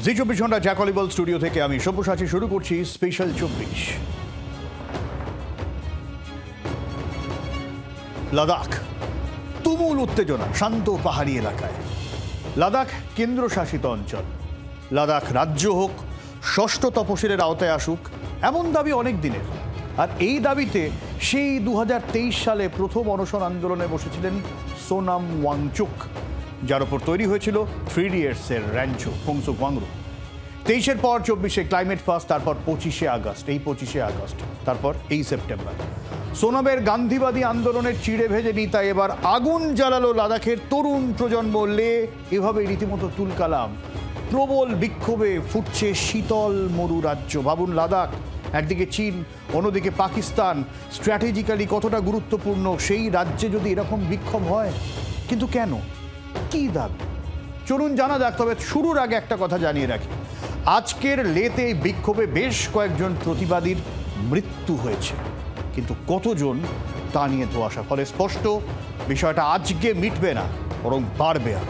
জি 24 ঘন্টা জ্যাকলিবল স্টুডিও থেকে আমি সব্যসাচী শুরু করছি স্পেশাল 24। লাদাখ তুমুল উত্তেজনা শান্ত পাহাড়ি এলাকায়। লাদাখ কেন্দ্রশাসিত অঞ্চল, লাদাখ রাজ্য হোক, ষষ্ঠ তপশিলের আওতায় আসুক, এমন দাবি অনেক দিনের। আর এই দাবিতে সেই 2023 সালে প্রথম অনশন আন্দোলনে বসেছিলেন সোনাম ওয়াংচুক, যার উপর তৈরি হয়েছিল 3 ইডিয়টসের র্যাঞ্চো ফোংসুক ওয়াংরু। 23-এর পর 24-এ ক্লাইমেট ফাস্ট, তারপর 25শে আগস্ট, তারপর এই সেপ্টেম্বর। সোনামের গান্ধীবাদী আন্দোলনের চিড়ে ভেজে নিতাই এবার আগুন জ্বালালো লাদাখের তরুণ প্রজন্ম। লে এভাবে রীতিমতো তুলকালাম, প্রবল বিক্ষোভে ফুটছে শীতল মরু রাজ্য। ভাবুন, লাদাখ একদিকে চীন, অন্যদিকে পাকিস্তান, স্ট্র্যাটেজিক্যালি কতটা গুরুত্বপূর্ণ সেই রাজ্যে যদি এরকম বিক্ষোভ হয়। কিন্তু কেন, কি দাবি, চলুন জানা যাক। তবে শুরুর আগে একটা কথা জানিয়ে রাখি, আজকের লেতে বিক্ষোভে বেশ কয়েকজন প্রতিবাদীর মৃত্যু হয়েছে, কিন্তু কতজন তা নিয়ে ধোঁয়াশা। ফলে স্পষ্ট বিষয়টা আজকে মিটবে না, বরং বাড়বে আর।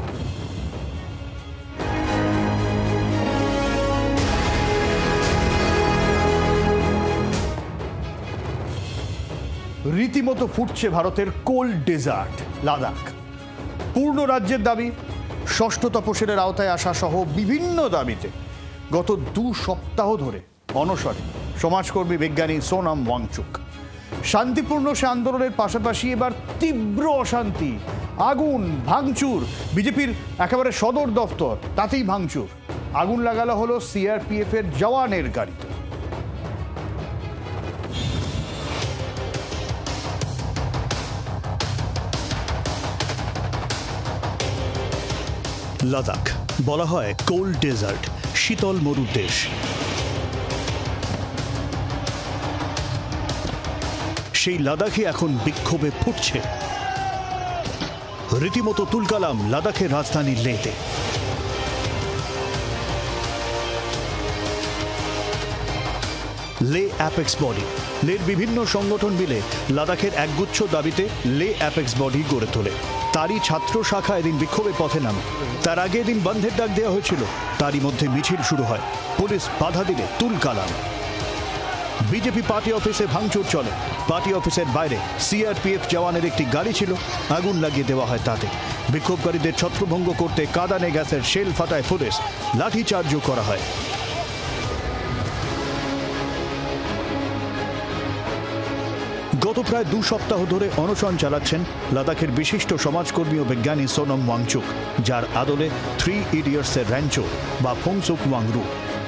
রীতিমতো ফুটছে ভারতের কোল্ড ডেজার্ট লাদাখ। পূর্ণ রাজ্যের দাবি, ষষ্ঠ তপশিলের আওতায় আসা সহ বিভিন্ন দাবিতে গত 2 সপ্তাহ ধরে অনশনে সমাজকর্মী বিজ্ঞানী সোনাম ওয়াংচুক। শান্তিপূর্ণ সে আন্দোলনের পাশাপাশি এবার তীব্র অশান্তি, আগুন, ভাঙচুর। বিজেপির একেবারে সদর দফতর, তাতেই ভাঙচুর। আগুন লাগানো হলো সিআরপিএফ এর জওয়ানের গাড়িতে। লাদাখ বলা হয় কোল্ড ডেজার্ট, শীতল মরুর দেশ। সেই লাদাখে এখন বিক্ষোভে ফুটছে। রীতিমতো তুলকালাম লাদাখের রাজধানী লেতে। লে অ্যাপেক্স বডি, লের বিভিন্ন সংগঠন মিলে লাদাখের একগুচ্ছ দাবিতে লে অ্যাপেক্স বডি গড়ে তোলে। তারই ছাত্র শাখা এদিন বিক্ষোভের পথে নামে। তার আগে এদিন বন্ধের ডাক দেওয়া হয়েছিল, তারই মধ্যে মিছিল শুরু হয়। পুলিশ বাধা দিলে তুলকালাম। বিজেপি পার্টি অফিসে ভাঙচুর চলে। পার্টি অফিসের বাইরে সিআরপিএফ জওয়ানের একটি গাড়ি ছিল, আগুন লাগিয়ে দেওয়া হয় তাতে। বিক্ষোভকারীদের ছত্রভঙ্গ করতে কাঁদানে গ্যাসের শেল ফাটায় পুলিশ, লাঠিচার্জও করা হয়। গত প্রায় 2 সপ্তাহ ধরে অনশন চালাচ্ছেন লাদাখের বিশিষ্ট সমাজকর্মী ও বিজ্ঞানী সোনাম ওয়াংচুক, যার আদলে 3 ইডিয়টসের র্যাঞ্চো বা ফোংসুক ওয়াংরু।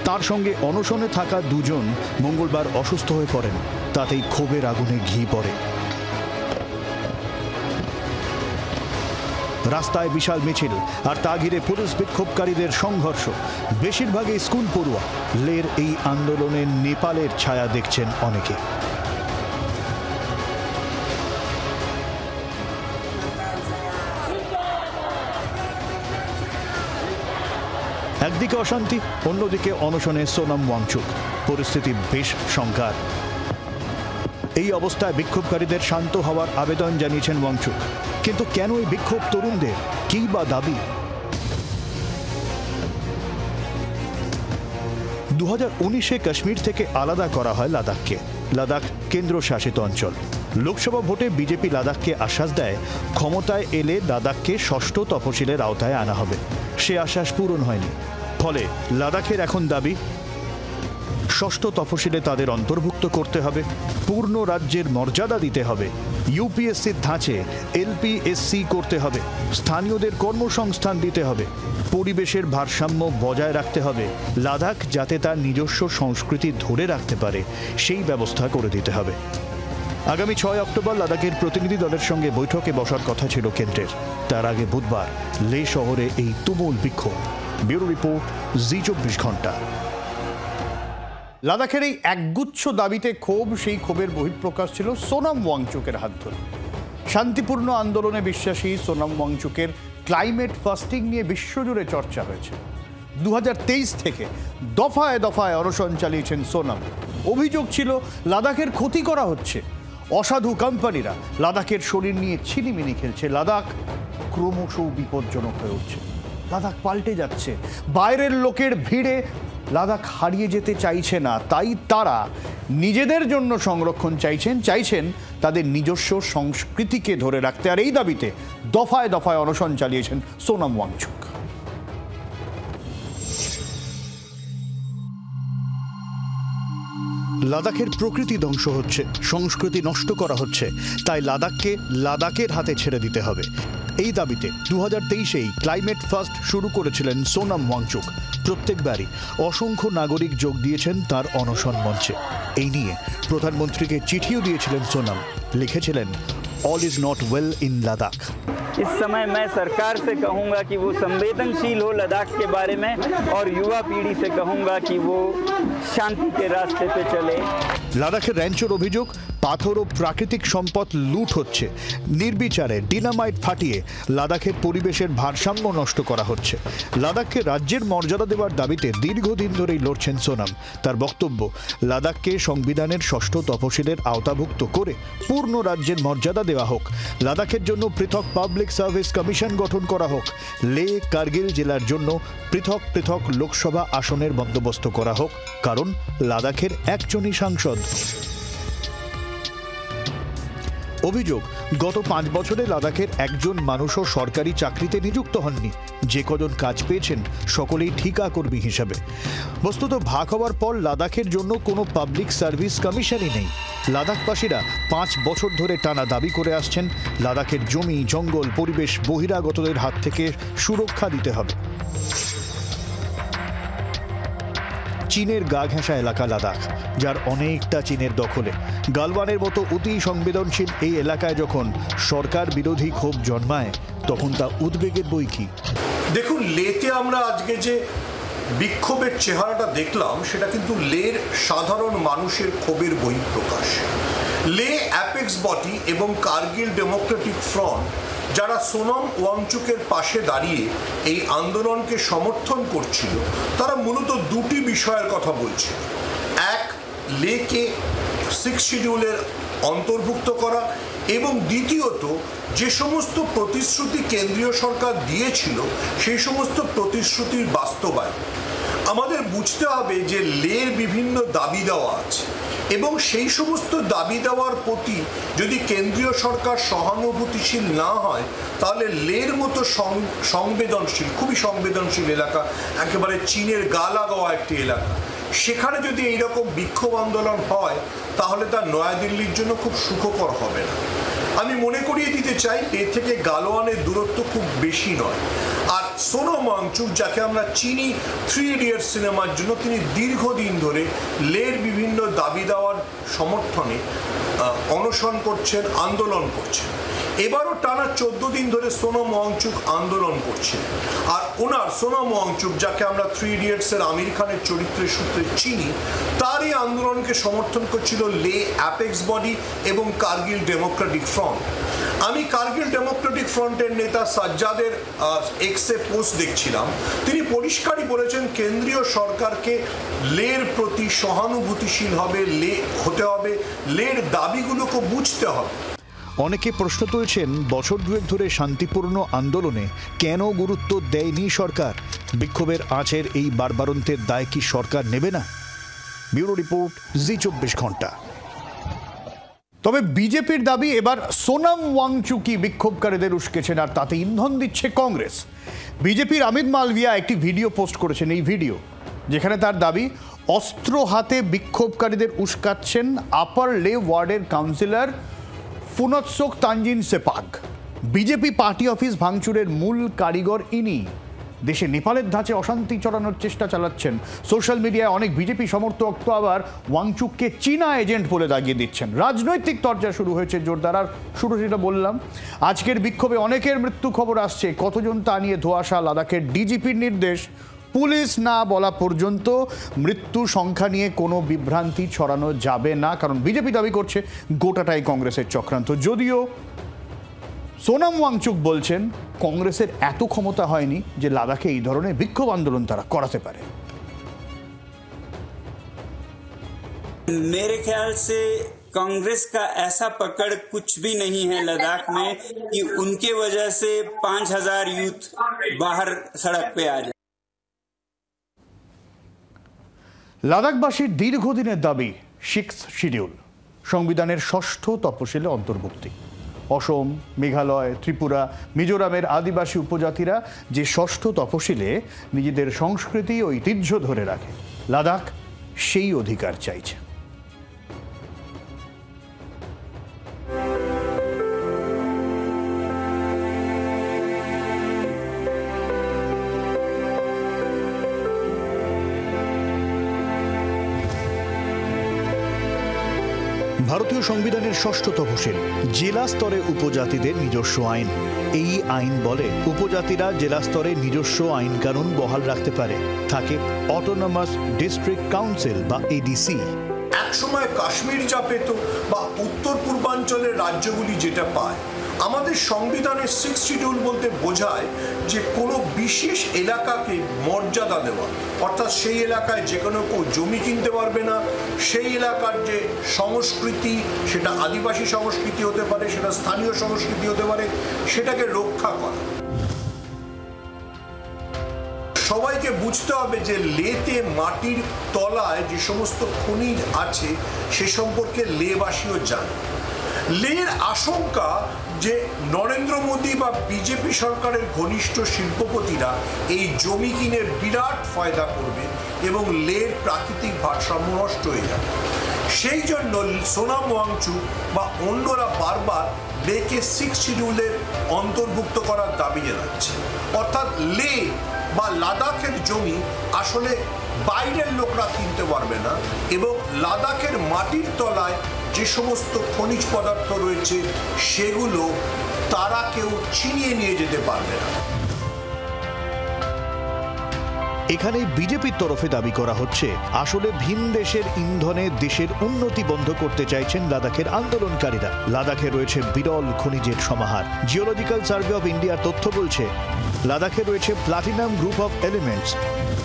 তার সঙ্গে অনশনে থাকা 2 জন মঙ্গলবার অসুস্থ হয়ে পড়েন, তাতেই ক্ষোভের আগুনে ঘি পড়ে। রাস্তায় বিশাল মিছিল, আর তা ঘিরে পুলিশ বিক্ষোভকারীদের সংঘর্ষ। বেশিরভাগই স্কুল পড়ুয়া। লের এই আন্দোলনে নেপালের ছায়া দেখছেন অনেকে। একদিকে অশান্তি, অন্যদিকে অনশনে সোনাম ওয়াংচুক। পরিস্থিতি বেশ সংকট। এই অবস্থায় বিক্ষোভকারীদের শান্ত হওয়ার আবেদন জানিয়েছেন ওয়াংচুক। কিন্তু কেন এই বিক্ষোভ তরুণদের, কি বা দাবি? 2019-এ কাশ্মীর থেকে আলাদা করা হয় লাদাখকে। লাদাখ কেন্দ্রশাসিত অঞ্চল। লোকসভা ভোটে বিজেপি লাদাখকে আশ্বাস দেয়, ক্ষমতায় এলে লাদাখকে ষষ্ঠ তপশিলের আওতায় আনা হবে। সে আশ্বাস পূরণ হয়নি। ফলে লাদাখের এখন দাবি, ষষ্ঠ তপশিলে তাদের অন্তর্ভুক্ত করতে হবে, পূর্ণ রাজ্যের মর্যাদা দিতে হবে, ইউপিএসসির ধাঁচে এলপিএসসি করতে হবে, স্থানীয়দের কর্মসংস্থান দিতে হবে, পরিবেশের ভারসাম্য বজায় রাখতে হবে, লাদাখ যাতে তার নিজস্ব সংস্কৃতি ধরে রাখতে পারে সেই ব্যবস্থা করে দিতে হবে। আগামী 6 অক্টোবর লাদাখের প্রতিনিধি দলের সঙ্গে বৈঠকে বসার কথা ছিল কেন্দ্রের। তার আগে বুধবার লে শহরে এই তুমুল বিক্ষোভ। ব্যুরো রিপোর্ট, জি 24 ঘন্টা। লাদাখের এই একগুচ্ছ দাবিতে ক্ষোভ, সেই ক্ষোভের বহিঃপ্রকাশ ছিল সোনাম ওয়াংচুকের হাত ধরে। শান্তিপূর্ণ আন্দোলনে বিশ্বাসী সোনাম ওয়াংচুকের ক্লাইমেট ফাস্টিং নিয়ে বিশ্বজুড়ে চর্চা হয়েছে। 2023 থেকে দফায় দফায় অনশন চালিয়েছেন সোনাম। অভিযোগ ছিল লাদাখের ক্ষতি করা হচ্ছে। অসাধু কোম্পানিরা লাদাখের শরীর নিয়ে ছিনিমিনি খেলছে। লাদাখ ক্রমশ বিপজ্জনক হয়ে উঠছে। লাদাখ পাল্টে যাচ্ছে। বাইরের লোকের ভিড়ে লাদাখ হারিয়ে যেতে চাইছে না, তাই তারা নিজেদের জন্য সংরক্ষণ চাইছেন তাদের নিজস্ব সংস্কৃতিকে ধরে রাখতে। আর এই দাবিতে দফায় দফায় অনশন চালিয়েছেন সোনাম ওয়াংচুক। লাদাখের প্রকৃতি ধ্বংস হচ্ছে, সংস্কৃতি নষ্ট করা হচ্ছে, তাই লাদাখকে লাদাখের হাতে ছেড়ে দিতে হবে। এই দাবিতে 2023-এই ক্লাইমেট ফার্স্ট শুরু করেছিলেন সোনাম ওয়াংচুক। প্রত্যেকবারই অসংখ্য নাগরিক যোগ দিয়েছেন তার অনশন মঞ্চে। এই নিয়ে প্রধানমন্ত্রীকে চিঠিও দিয়েছিলেন সোনাম। লিখেছিলেন, all is not well in Ladakh. इस समय मैं सरकार से कहूँगा कि वो संवेदनशील हो लद्दाख के बारे में, और युवा पीढ़ी से कहूँगा कि वो शांति के रास्ते पे चले। লাদাখের র্যাঞ্চের অভিযোগ, পাথর ও প্রাকৃতিক সম্পদ লুট হচ্ছে, নির্বিচারে ডিনামাইট ফাটিয়ে লাদাখের পরিবেশের ভারসাম্য নষ্ট করা হচ্ছে। লাদাখকে রাজ্যের মর্যাদা দেওয়ার দাবিতে দীর্ঘদিন ধরেই লড়ছেন সোনাম। তার বক্তব্য, লাদাখকে সংবিধানের ষষ্ঠ তফসিলের আওতাভুক্ত করে পূর্ণ রাজ্যের মর্যাদা দেওয়া হোক, লাদাখের জন্য পৃথক পাবলিক সার্ভিস কমিশন গঠন করা হোক, লে কার্গিল জেলার জন্য পৃথক পৃথক লোকসভা আসনের বন্দোবস্ত করা হোক, কারণ লাদাখের একজনই সাংসদ। অভিযোগ, গত 5 বছরে লাদাখের একজন মানুষও সরকারি চাকরিতে নিযুক্ত হননি। যে কজন কাজ পেয়েছেন সকলেই ঠিকা কর্মী হিসাবে। বস্তুত ভাগ হওয়ার পর লাদাখের জন্য কোনো পাবলিক সার্ভিস কমিশনই নেই। লাদাখবাসীরা 5 বছর ধরে টানা দাবি করে আসছেন লাদাখের জমি, জঙ্গল, পরিবেশ বহিরাগতদের হাত থেকে সুরক্ষা দিতে হবে। চীনের গা ঘেঁষা এলাকা লাদাখ, যার অনেকটা চীনের দখলে। গালওয়ানের মতো অতি সংবেদনশীল এই এলাকায় যখন সরকার বিরোধী ক্ষোভ জন্মায়, তখন তা উদ্বেগের বই কি। দেখুন, লেতে আমরা আজকে যে বিক্ষোভের চেহারাটা দেখলাম, সেটা কিন্তু লের সাধারণ মানুষের ক্ষোভের বহিঃপ্রকাশ। লে অ্যাপেক্স বডি এবং কার্গিল ডেমোক্রেটিক ফ্রন্ট, যারা সোনাম ওয়াংচুকের পাশে দাঁড়িয়ে এই আন্দোলনকে সমর্থন করছিল, তারা মূলত দুটি বিষয়ের কথা বলছে। এক, লেকে 6 শিডিউলের অন্তর্ভুক্ত করা, এবং দ্বিতীয়ত যে সমস্ত প্রতিশ্রুতি কেন্দ্রীয় সরকার দিয়েছিল সেই সমস্ত প্রতিশ্রুতির বাস্তবায়ন। আমাদের বুঝতে হবে যে লের বিভিন্ন দাবি দেওয়া আছে, এবং সেই সমস্ত দাবি দেওয়ার প্রতি যদি কেন্দ্রীয় সরকার সহানুভূতিশীল না হয়, তাহলে লের মতো সংবেদনশীল, খুবই সংবেদনশীল এলাকা, একেবারে চীনের গা লাগাওয়া একটি এলাকা, সেখানে যদি এইরকম বিক্ষোভ আন্দোলন হয়, তাহলে তা নয়াদিল্লির জন্য খুব সুখকর হবে না। আমি মনে করিয়ে দিতে চাই, এ থেকে গালওয়ানের দূরত্ব খুব বেশি নয়। আর সোনাম ওয়াংচুক, যাকে আমরা চিনি 3 ইডিয়টস সিনেমার জন্য, তিনি দীর্ঘদিন ধরে লের বিভিন্ন দাবি দেওয়ার সমর্থনে অনশন করছেন, আন্দোলন করছেন। এবারও টানা 14 দিন ধরে সোনাম ওয়াংচুক আন্দোলন করছেন। আর ওনার সোনাম ওয়াংচুক, যাকে আমরা 3 ইডিয়টসের আমির খানের চরিত্রের সূত্রে চিনি, তার এই আন্দোলনকে সমর্থন করছিল লে অ্যাপেক্স বডি এবং কার্গিল ডেমোক্রেটিক ফ্রন্ট। আমি কার্গিল ডেমোক্রেটিক ফ্রন্টের নেতা সাজ্জাদের এক্সে পোস্ট দেখছিলাম। তিনি পরিষ্কারই বলেছেন, কেন্দ্রীয় সরকারকে লের প্রতি সহানুভূতিশীল হতে হবে, লের দাবিগুলোকে বুঝতে হবে। অনেকে প্রশ্ন তুলছেন, বছর দুয়েক ধরে শান্তিপূর্ণ আন্দোলনে কেন গুরুত্ব দেয়নি সরকার? বিক্ষোভের আঁচের এই বারবারন্তের দায় কি সরকার নেবে না? ব্যুরো রিপোর্ট, জি 24 ঘন্টা। তবে বিজেপির দাবি, এবার সোনাম ওয়াংচুকই বিক্ষোভকারীদের উস্কেছেন, আর তাতে ইন্ধন দিচ্ছে কংগ্রেস। বিজেপির অমিত মালভিয়া একটি ভিডিও পোস্ট করেছেন। এই ভিডিও, যেখানে তার দাবি, অস্ত্র হাতে বিক্ষোভকারীদের উস্কাচ্ছেন আপার লে ওয়ার্ডের councillor Phuntsok Tanzin Sepag. BJP party office ভাঙচুরের মূল কারিগর ইনি। দেশে নেপালের ধাঁচে অশান্তি চড়ানোর চেষ্টা চালাচ্ছেন। সোশ্যাল মিডিয়ায় অনেক বিজেপি সমর্থক তো আবার ওয়াংচুককে চীনা এজেন্ট বলে দাগিয়ে দিচ্ছেন। রাজনৈতিক চর্চা শুরু হয়েছে জোরদার। আর শুরু যেটা বললাম, আজকের বিক্ষোভে অনেকের মৃত্যু খবর আসছে। কতজন তা নিয়ে ধোঁয়াশা। লাদাখের ডিজিপির নির্দেশ, পুলিশ না বলা পর্যন্ত মৃত্যু সংখ্যা নিয়ে কোনো বিভ্রান্তি ছড়ানো যাবে না, কারণ বিজেপি দাবি করছে গোটাটাই কংগ্রেসের চক্রান্ত। যদিও সোনাম ওয়াংচুক বলছেন, কংগ্রেসের এত ক্ষমতা হয়নি যে লাদাখে এই ধরনের বিক্ষোভ আন্দোলন তারা করাতে পারে। मेरे ख्याल से कांग्रेस का ऐसा पकड़ कुछ भी नहीं है लद्दाख में कि उनके वजह से 5000 यूथ बाहर सड़क पे आ जाए। লাদাখবাসীর দীর্ঘদিনের দাবি 6th শিডিউল, সংবিধানের 6ষ্ঠ তপশিলে অন্তর্ভুক্তি। অসম, মেঘালয়, ত্রিপুরা, মিজোরামের আদিবাসী উপজাতিরা যে 6ষ্ঠ তপশিলে নিজেদের সংস্কৃতি ও ঐতিহ্য ধরে রাখে, লাদাখ সেই অধিকার চাইছে। ভারতীয় সংবিধানের 6ষ্ঠ তফসিল, জেলা স্তরে উপজাতিদের নিজস্ব আইন। এই আইন বলে উপজাতিরা জেলা স্তরে নিজস্ব আইন কানুন বহাল রাখতে পারে। থাকে অটোনমাস ডিস্ট্রিক্ট কাউন্সিল বা এডিসি। একসময় কাশ্মীর যা পেত বা উত্তর পূর্বাঞ্চলের রাজ্যগুলি যেটা পায়, আমাদের সংবিধানের 6th শিডিউল বলতে বোঝায় যে কোনো বিশেষ এলাকাকে মর্যাদা দেওয়া, অর্থাৎ সেই এলাকায় যে কোনো কেউ জমি কিনতে পারবে না, সেই এলাকার যে সংস্কৃতি, সেটা আদিবাসী সংস্কৃতি হতে পারে, সেটা স্থানীয় সংস্কৃতি হতে পারে, সেটাকে রক্ষা করা। সবাইকে বুঝতে হবে যে লেতে মাটির তলায় যে সমস্ত খনিজ আছে সে সম্পর্কে লেবাসীও জানে। লের আশঙ্কা যে নরেন্দ্র মোদী বা বিজেপি সরকারের ঘনিষ্ঠ শিল্পপতিরা এই জমি কিনে বিরাট ফায়দা করবে এবং লের প্রাকৃতিক ভারসাম্য নষ্ট হয়ে যাবে। সেই জন্য সোনাম ওয়াংচুক বা অন্যরা বারবার লেকে 6th শিডিউলের অন্তর্ভুক্ত করার দাবি জানাচ্ছে। অর্থাৎ লে বা লাদাখের জমি আসলে বাইরের লোকরা কিনতে পারবে না এবং লাদাখের মাটির তলায় যে সমস্ত খনিজ পদার্থ রয়েছে সেগুলো তারা কেউ ছিনিয়ে নিয়ে যেতে পারবে না। এখানে বিজেপির তরফে দাবি করা হচ্ছে আসলে ভিন দেশের ইন্ধনে দেশের উন্নতি বন্ধ করতে চাইছেন লাদাখের আন্দোলনকারীরা। লাদাখে রয়েছে বিরল খনিজের সমাহার। জিওলজিক্যাল সার্ভে অফ ইন্ডিয়ার তথ্য বলছে লাদাখে রয়েছে প্লাটিনাম গ্রুপ অফ এলিমেন্টস,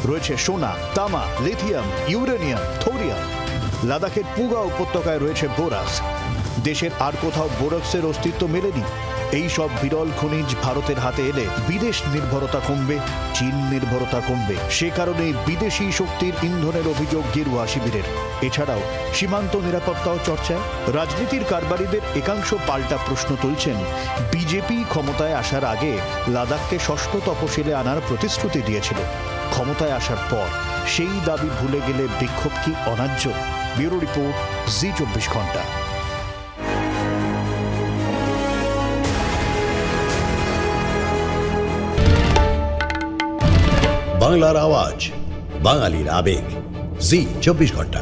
রয়েছে সোনা, তামা, লিথিয়াম, ইউরেনিয়াম, থোরিয়াম। লাদাখের পুগা উপত্যকায় রয়েছে বোরাক্স। দেশের আর কোথাও বোরাক্সের অস্তিত্ব মেলেনি। এই সব বিরল খনিজ ভারতের হাতে এলে বিদেশ নির্ভরতা কমবে, চীন নির্ভরতা কমবে। সে কারণে বিদেশি শক্তির ইন্ধনের অভিযোগ গেরুয়া শিবিরের। এছাড়াও সীমান্ত নিরাপত্তাও চর্চায়। রাজনীতির কারবারিদের একাংশ পাল্টা প্রশ্ন তুলছেন, বিজেপি ক্ষমতায় আসার আগে লাদাখকে 6ষ্ঠ তপশিলে আনার প্রতিশ্রুতি দিয়েছিল। ক্ষমতায় আসার পর সেই দাবি ভুলে গেলে বিক্ষোভ কি অন্যায্য? ব্যুরো রিপোর্ট, জি 24 ঘন্টা। বাংলার আওয়াজ, বাঙালির আবেগ, জি 24 ঘন্টা।